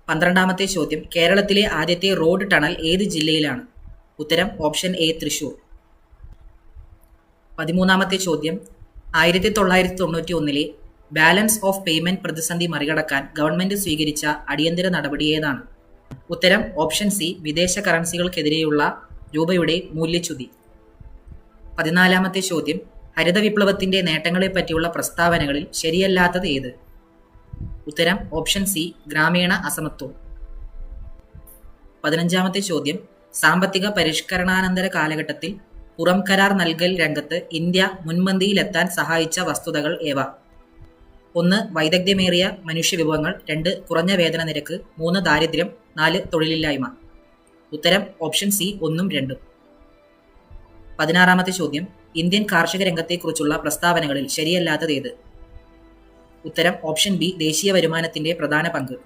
12ാമത്തെ ചോദ്യം, കേരളത്തിലെ ആദ്യത്തെ റോഡ് ടണൽ ഏത് ജില്ലയിലാണ്? ഉത്തരം ഓപ്ഷൻ എ തൃശൂർ. 13ാമത്തെ ചോദ്യം, 1991 ബാലൻസ് ഓഫ് പേയ്മെന്റ് പ്രതിസന്ധി മറികടക്കാൻ ഗവൺമെന്റ് സ്വീകരിച്ച അടിയന്തര നടപടി ഏതാണ്? ഉത്തരം ഓപ്ഷൻ സി വിദേശ കറൻസികൾക്കെതിരെയുള്ള രൂപയുടെ മൂല്യച്യുതി. 14ാമത്തെ ചോദ്യം, ഹരിത വിപ്ലവത്തിന്റെ നേട്ടങ്ങളെപ്പറ്റിയുള്ള പ്രസ്താവനകളിൽ ശരിയല്ലാത്തത് ഏത്? ഉത്തരം ഓപ്ഷൻ സി ഗ്രാമീണ അസമത്വം. 15ാമത്തെ ചോദ്യം, സാമ്പത്തിക പരിഷ്കരണാനന്തര കാലഘട്ടത്തിൽ പുറം കരാർ നൽകൽ രംഗത്ത് ഇന്ത്യ മുൻപന്തിയിലെത്താൻ സഹായിച്ച വസ്തുതകൾ ഏവ? 1 വൈദഗ്ധ്യമേറിയ മനുഷ്യവിഭവങ്ങൾ, 2 കുറഞ്ഞ വേതന നിരക്ക്, 3 ദാരിദ്ര്യം, 4 തൊഴിലില്ലായ്മ. ഉത്തരം ഓപ്ഷൻ സി 1ഉം 2ഉം. 16ാമത്തെ ചോദ്യം, ഇന്ത്യൻ കാർഷിക രംഗത്തെക്കുറിച്ചുള്ള പ്രസ്താവനകളിൽ ശരിയല്ലാത്തത് ഏത്? ഉത്തരം ഓപ്ഷൻ ബി ദേശീയ വരുമാനത്തിന്റെ പ്രധാന പങ്ക്.